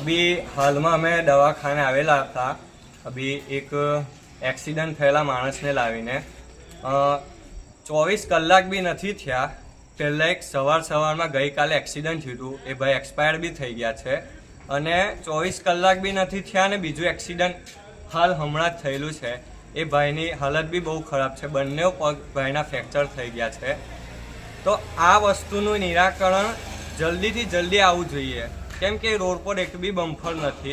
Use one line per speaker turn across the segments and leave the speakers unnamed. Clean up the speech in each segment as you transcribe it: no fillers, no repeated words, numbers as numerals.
अभी हाल में अमे दवाखाने आवेला था। अभी एक एक्सीडेंट थयेला माणसने लावीने 24 कलाक भी नहीं थया। पहला एक सवार में गई काले एक्सीडेंट थयुं, ए भाई एक्सपायर भी थई गया छे अने 24 कलाक भी नहीं थया ने बीजું एक्सीडेंट हाल हमणां ज थयेलुं छे। ए भाईनी हालत भी बहुत खराब छे, बंने पग भाईना फ्रेक्चर थई गया छे। तो आ वस्तुनुं निराकरण जल्दी जल्दी आवવું જોઈએ, કેમ કે રોડ પર એક બી બમ્પર નથી।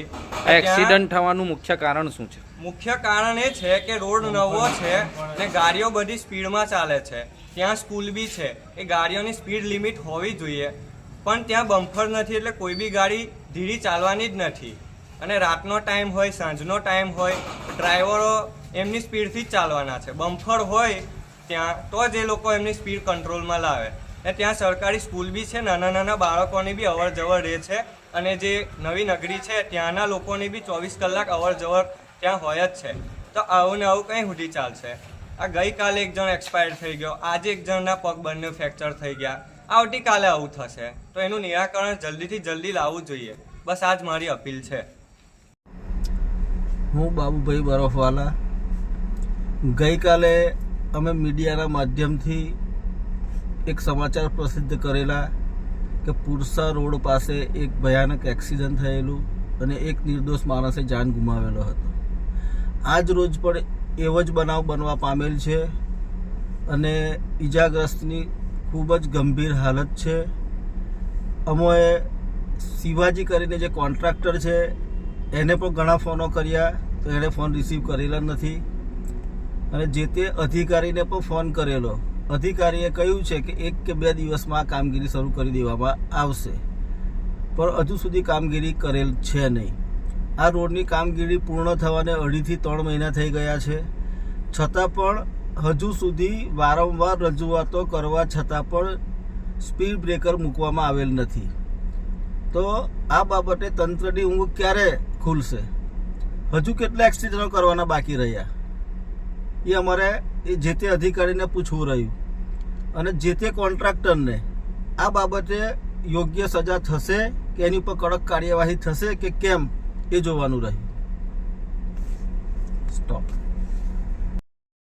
એક્સિડન્ટ થવાનું મુખ્ય કારણ શું છે?
મુખ્ય કારણ એ છે કે રોડ નવો છે ને ગાડીઓ બધી સ્પીડમાં ચાલે છે। ત્યાં સ્કૂલ બી છે, એ ગાડીઓની સ્પીડ લિમિટ હોવી જોઈએ, પણ ત્યાં બમ્પર નથી એટલે કોઈ બી ગાડી ધીરી ચાલવાની જ નથી। અને રાતનો ટાઈમ હોય, સાંજનો ટાઈમ હોય, ડ્રાઈવરો એમની સ્પીડથી જ ચાલવાના છે। બમ્પર હોય ત્યાં તો જ એ લોકો એમની સ્પીડ કંટ્રોલમાં લાવે। ને ત્યાં સરકારી સ્કૂલ બી છે, નાના નાના બાળકોની બી અવર જવર રહે છે અને જે નવી નગરી છે ત્યાંના લોકોની બી 24 કલાક અવર જવર ત્યાં હોય જ છે। તો આવું ને આવું કંઈ સુધી ચાલશે? આ ગઈકાલે એક જણ એક્સપાયર થઈ ગયો, આજે એક જણના પગ બંને ફ્રેક્ચર થઈ ગયા, આવતીકાલે આવું થશે। તો એનું નિરાકરણ જલ્દીથી જલ્દી લાવવું જોઈએ, બસ આ જ મારી અપીલ છે।
હું બાબુભાઈ બરફવાલા। ગઈકાલે અમે મીડિયાના માધ્યમથી એક સમાચાર પ્રસિદ્ધ કરેલા કે પુરસા રોડ પાસે એક ભયાનક એક્સિડન્ટ થયેલું અને એક નિર્દોષ માણસે જાન ગુમાવેલો હતો। આજ રોજ પણ એવો જ બનાવ બનવા પામેલ છે અને ઈજાગ્રસ્તની ખૂબ જ ગંભીર હાલત છે। અમોએ શિવાજી કરીને જે કોન્ટ્રાક્ટર છે એને પણ ઘણા ફોનો કર્યા તો એણે ફોન રિસીવ કરેલા નથી અને જે તે અધિકારીને પણ ફોન કરેલો। અધિકારીએ કહ્યું છે કે 1 કે 2 દિવસમાં આ કામગીરી શરૂ કરી દેવામાં આવશે, પણ હજુ સુધી કામગીરી કરેલ છે નહીં। આ રોડની કામગીરી પૂર્ણ થવાને 2.5 થી 3 મહિના થઈ ગયા છે, છતાં પણ હજુ સુધી વારંવાર રજૂઆતો કરવા છતાં પણ સ્પીડ બ્રેકર મૂકવામાં આવેલ નથી। તો આ બાબતે તંત્રની ઊંઘ ક્યારે ખુલશે? હજુ કેટલા એક્સિડન્ટો કરવાના બાકી રહ્યા એ અમારે જે તે અધિકારીને પૂછવું રહ્યું અને જે તે કોન્ટ્રાક્ટરને આ બાબતે યોગ્ય સજા થશે કે એની ઉપર કડક કાર્યવાહી થશે કે કેમ એ જોવાનું રહ્યું। સ્ટોપ।